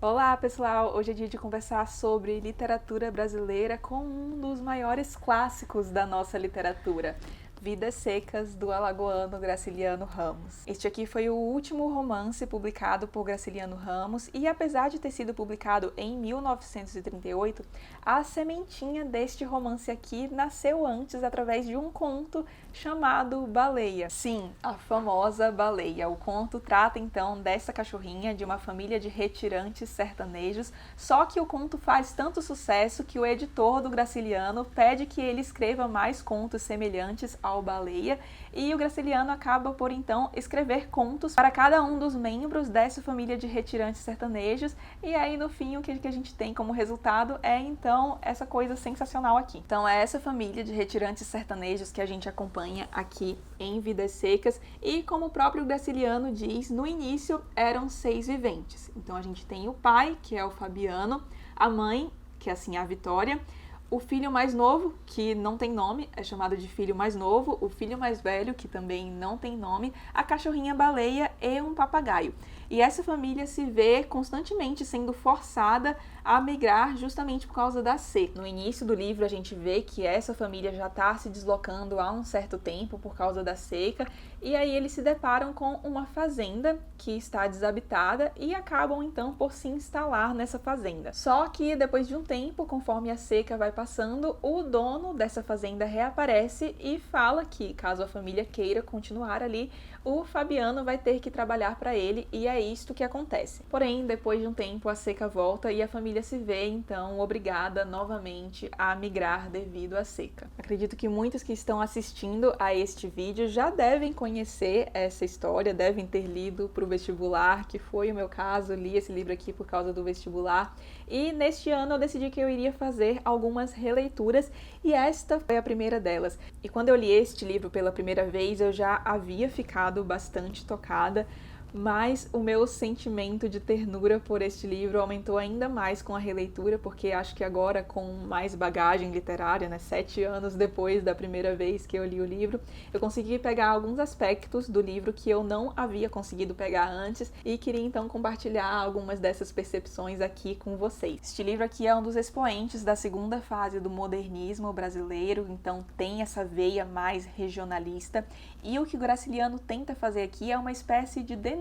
Olá, pessoal! Hoje é dia de conversar sobre literatura brasileira com um dos maiores clássicos da nossa literatura, Vidas Secas, do alagoano Graciliano Ramos. Este aqui foi o último romance publicado por Graciliano Ramos e, apesar de ter sido publicado em 1938, a sementinha deste romance aqui nasceu antes através de um conto chamado Baleia. Sim, a famosa Baleia. O conto trata então dessa cachorrinha de uma família de retirantes sertanejos, só que o conto faz tanto sucesso que o editor do Graciliano pede que ele escreva mais contos semelhantes ao Baleia, e o Graciliano acaba por então escrever contos para cada um dos membros dessa família de retirantes sertanejos, e aí no fim o que a gente tem como resultado é então essa coisa sensacional aqui. Então é essa família de retirantes sertanejos que a gente acompanha aqui em Vidas Secas, e como o próprio Graciliano diz, no início eram 6 viventes. Então a gente tem o pai, que é o Fabiano, a mãe, que é assim a Vitória, o filho mais novo, que não tem nome, é chamado de filho mais novo, o filho mais velho, que também não tem nome, a cachorrinha baleia e um papagaio. E essa família se vê constantemente sendo forçada a migrar justamente por causa da seca. No início do livro a gente vê que essa família já está se deslocando há um certo tempo por causa da seca, e aí eles se deparam com uma fazenda que está desabitada e acabam então por se instalar nessa fazenda. Só que depois de um tempo, conforme a seca vai passando, o dono dessa fazenda reaparece e fala que, caso a família queira continuar ali, o Fabiano vai ter que trabalhar para ele, e é isto que acontece. Porém, depois de um tempo, a seca volta e a família se vê, então, obrigada novamente a migrar devido à seca. Acredito que muitos que estão assistindo a este vídeo já devem conhecer essa história, devem ter lido para o vestibular, que foi o meu caso, li esse livro aqui por causa do vestibular, e neste ano eu decidi que eu iria fazer algumas releituras, e esta foi a primeira delas. E quando eu li este livro pela primeira vez, eu já havia ficado bastante tocada, mas o meu sentimento de ternura por este livro aumentou ainda mais com a releitura, porque acho que agora, com mais bagagem literária, 7 anos depois da primeira vez que eu li o livro, eu consegui pegar alguns aspectos do livro que eu não havia conseguido pegar antes, e queria então compartilhar algumas dessas percepções aqui com vocês. Este livro aqui é um dos expoentes da segunda fase do modernismo brasileiro, então tem essa veia mais regionalista, e o que o Graciliano tenta fazer aqui é uma espécie de denúncia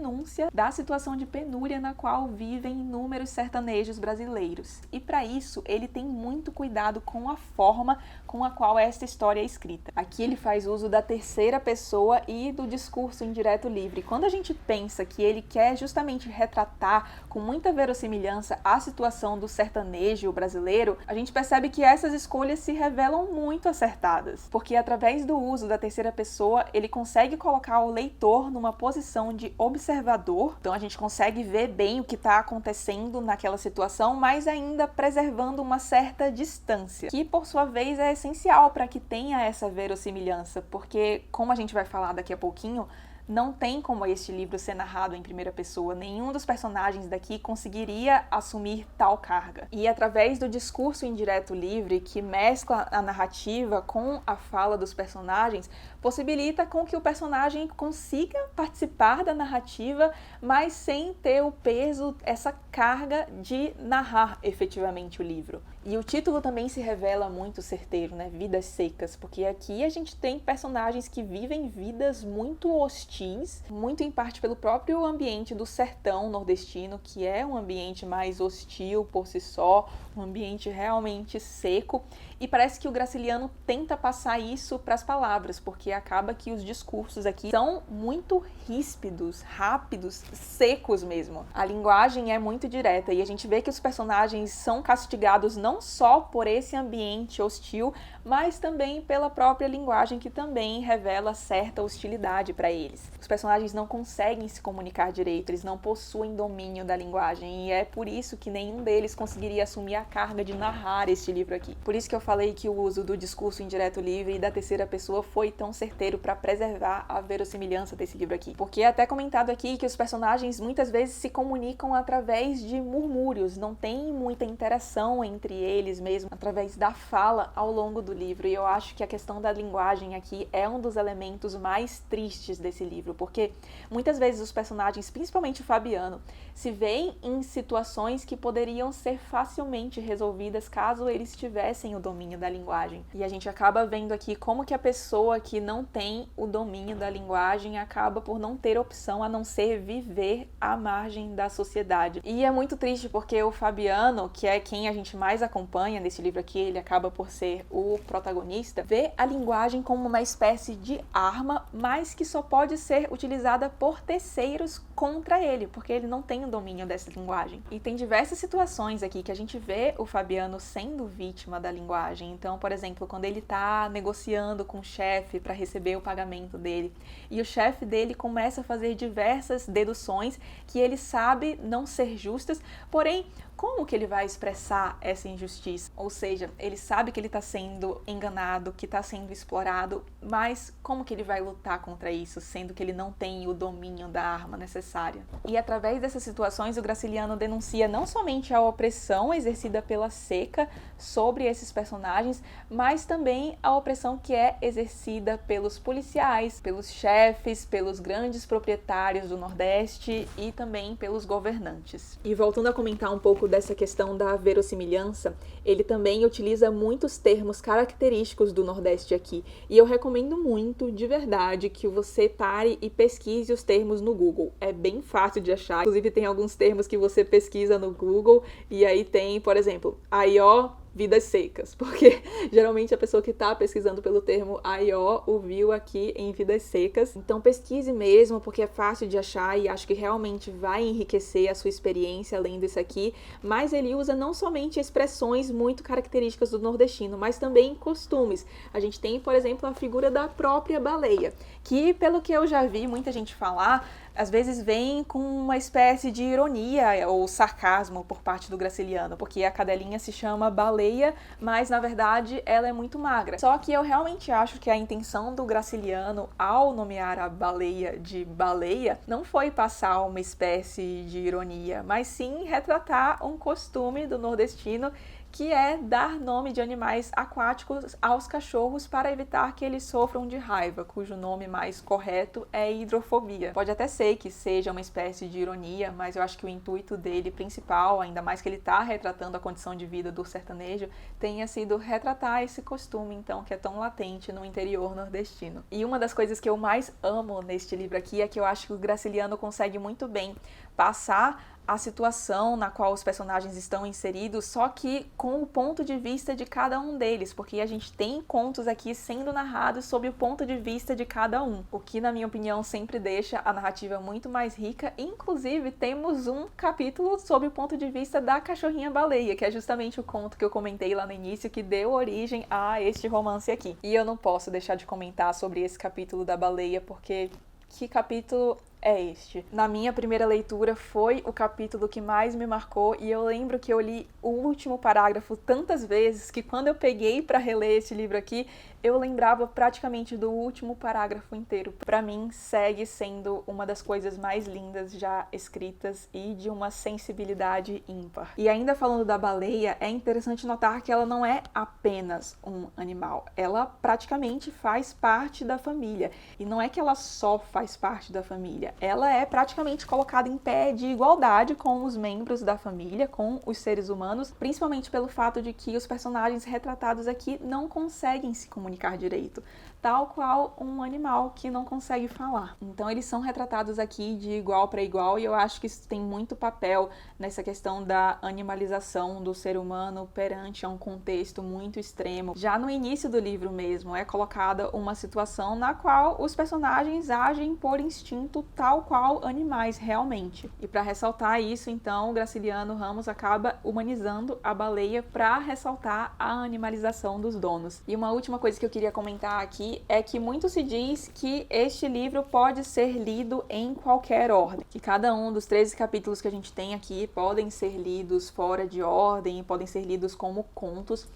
da situação de penúria na qual vivem inúmeros sertanejos brasileiros. E para isso, ele tem muito cuidado com a forma com a qual esta história é escrita. Aqui ele faz uso da terceira pessoa e do discurso indireto livre. Quando a gente pensa que ele quer justamente retratar com muita verossimilhança a situação do sertanejo brasileiro, a gente percebe que essas escolhas se revelam muito acertadas, porque através do uso da terceira pessoa, ele consegue colocar o leitor numa posição de observador, então a gente consegue ver bem o que está acontecendo naquela situação, mas ainda preservando uma certa distância, que por sua vez é essencial para que tenha essa verossimilhança, porque, como a gente vai falar daqui a pouquinho, não tem como este livro ser narrado em primeira pessoa. Nenhum dos personagens daqui conseguiria assumir tal carga. E através do discurso indireto livre, que mescla a narrativa com a fala dos personagens, possibilita com que o personagem consiga participar da narrativa, mas sem ter o peso, essa carga de narrar efetivamente o livro. E o título também se revela muito certeiro, Vidas Secas, porque aqui a gente tem personagens que vivem vidas muito hostis, muito em parte pelo próprio ambiente do sertão nordestino, que é um ambiente mais hostil por si só, um ambiente realmente seco, e parece que o Graciliano tenta passar isso para as palavras, porque acaba que os discursos aqui são muito ríspidos, rápidos, secos mesmo. A linguagem é muito direta e a gente vê que os personagens são castigados não só por esse ambiente hostil, mas também pela própria linguagem, que também revela certa hostilidade para eles. Os personagens não conseguem se comunicar direito, eles não possuem domínio da linguagem, e é por isso que nenhum deles conseguiria assumir a carga de narrar este livro aqui. Por isso que eu falei que o uso do discurso indireto livre e da terceira pessoa foi tão certeiro para preservar a verossimilhança desse livro aqui. Porque é até comentado aqui que os personagens muitas vezes se comunicam através de murmúrios, não tem muita interação entre eles mesmo, através da fala ao longo do livro, e eu acho que a questão da linguagem aqui é um dos elementos mais tristes desse livro. livro, porque muitas vezes os personagens, principalmente o Fabiano, se veem em situações que poderiam ser facilmente resolvidas caso eles tivessem o domínio da linguagem. E a gente acaba vendo aqui como que a pessoa que não tem o domínio da linguagem acaba por não ter opção a não ser viver à margem da sociedade. E é muito triste porque o Fabiano, que é quem a gente mais acompanha nesse livro aqui, ele acaba por ser o protagonista, vê a linguagem como uma espécie de arma, mas que só pode ser utilizada por terceiros contra ele, porque ele não tem o domínio dessa linguagem. E tem diversas situações aqui que a gente vê o Fabiano sendo vítima da linguagem. Então, por exemplo, quando ele tá negociando com o chefe para receber o pagamento dele, e o chefe dele começa a fazer diversas deduções que ele sabe não ser justas, porém, como que ele vai expressar essa injustiça? Ou seja, ele sabe que ele está sendo enganado, que está sendo explorado, mas como que ele vai lutar contra isso, sendo que ele não tem o domínio da arma necessária? E através dessas situações, o Graciliano denuncia não somente a opressão exercida pela Seca sobre esses personagens, mas também a opressão que é exercida pelos policiais, pelos chefes, pelos grandes proprietários do Nordeste e também pelos governantes. E voltando a comentar um pouco dessa questão da verossimilhança, ele também utiliza muitos termos característicos do Nordeste aqui. E eu recomendo muito, de verdade, que você pare e pesquise os termos no Google. É bem fácil de achar. Inclusive, tem alguns termos que você pesquisa no Google e aí tem, por exemplo, aió, vidas secas, porque geralmente a pessoa que está pesquisando pelo termo aió o viu aqui em vidas secas. Então pesquise mesmo, porque é fácil de achar e acho que realmente vai enriquecer a sua experiência lendo isso aqui, mas ele usa não somente expressões muito características do nordestino, mas também costumes. A gente tem, por exemplo, a figura da própria baleia, que pelo que eu já vi muita gente falar, às vezes vem com uma espécie de ironia ou sarcasmo por parte do Graciliano, porque a cadelinha se chama Baleia, mas na verdade ela é muito magra. Só que eu realmente acho que a intenção do Graciliano ao nomear a baleia de baleia não foi passar uma espécie de ironia, mas sim retratar um costume do nordestino, que é dar nome de animais aquáticos aos cachorros para evitar que eles sofram de raiva, cujo nome mais correto é hidrofobia. Pode até ser que seja uma espécie de ironia, mas eu acho que o intuito dele principal, ainda mais que ele está retratando a condição de vida do sertanejo, tenha sido retratar esse costume, então, que é tão latente no interior nordestino. E uma das coisas que eu mais amo neste livro aqui é que eu acho que o Graciliano consegue muito bem passar a situação na qual os personagens estão inseridos, só que com o ponto de vista de cada um deles, porque a gente tem contos aqui sendo narrados sob o ponto de vista de cada um, o que, na minha opinião, sempre deixa a narrativa muito mais rica. Inclusive, temos um capítulo sob o ponto de vista da cachorrinha baleia, que é justamente o conto que eu comentei lá no início, que deu origem a este romance aqui. E eu não posso deixar de comentar sobre esse capítulo da baleia, porque que capítulo é este? Na minha primeira leitura foi o capítulo que mais me marcou e eu lembro que eu li o último parágrafo tantas vezes que quando eu peguei para reler esse livro aqui, eu lembrava praticamente do último parágrafo inteiro. Para mim, segue sendo uma das coisas mais lindas já escritas e de uma sensibilidade ímpar. E ainda falando da baleia, é interessante notar que ela não é apenas um animal. Ela praticamente faz parte da família. E não é que ela só faz parte da família. Ela é praticamente colocada em pé de igualdade com os membros da família, com os seres humanos, principalmente pelo fato de que os personagens retratados aqui não conseguem se comunicar direito, tal qual um animal que não consegue falar. Então eles são retratados aqui de igual para igual e eu acho que isso tem muito papel nessa questão da animalização do ser humano perante a um contexto muito extremo. Já no início do livro mesmo é colocada uma situação na qual os personagens agem por instinto tal qual animais realmente. E para ressaltar isso, então, o Graciliano Ramos acaba humanizando a baleia para ressaltar a animalização dos donos. E uma última coisa que eu queria comentar aqui é que muito se diz que este livro pode ser lido em qualquer ordem, que cada um dos 13 capítulos que a gente tem aqui podem ser lidos fora de ordem, podem ser lidos como contos,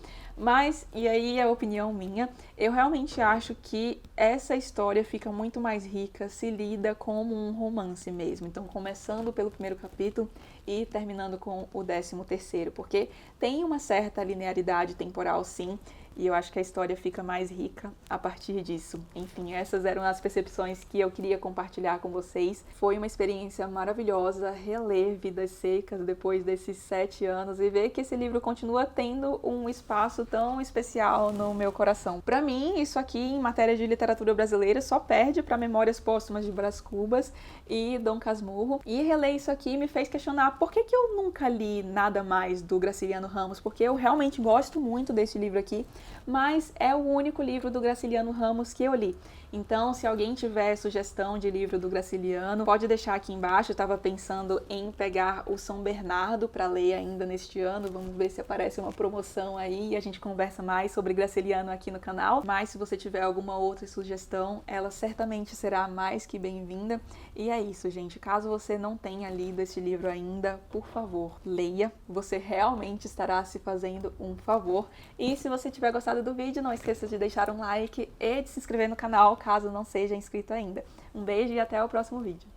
Mas, e aí é a opinião minha, eu realmente acho que essa história fica muito mais rica se lida como um romance mesmo. Então, começando pelo primeiro capítulo e terminando com o 13º, porque tem uma certa linearidade temporal, sim, e eu acho que a história fica mais rica a partir disso. Enfim, essas eram as percepções que eu queria compartilhar com vocês. Foi uma experiência maravilhosa reler Vidas Secas depois desses 7 anos e ver que esse livro continua tendo um espaço tão especial no meu coração. Para mim, isso aqui em matéria de literatura brasileira só perde para Memórias Póstumas de Brás Cubas e Dom Casmurro. E reler isso aqui me fez questionar por que eu nunca li nada mais do Graciliano Ramos, porque eu realmente gosto muito desse livro aqui, mas é o único livro do Graciliano Ramos que eu li. Então, se alguém tiver sugestão de livro do Graciliano, pode deixar aqui embaixo. Eu estava pensando em pegar o São Bernardo para ler ainda neste ano. Vamos ver se aparece uma promoção aí e a gente conversa mais sobre Graciliano aqui no canal. Mas se você tiver alguma outra sugestão, ela certamente será mais que bem-vinda. E é isso, gente. Caso você não tenha lido este livro ainda, por favor, leia. Você realmente estará se fazendo um favor. E se você tiver gostado do vídeo, não esqueça de deixar um like e de se inscrever no canal, caso não seja inscrito ainda. Um beijo e até o próximo vídeo.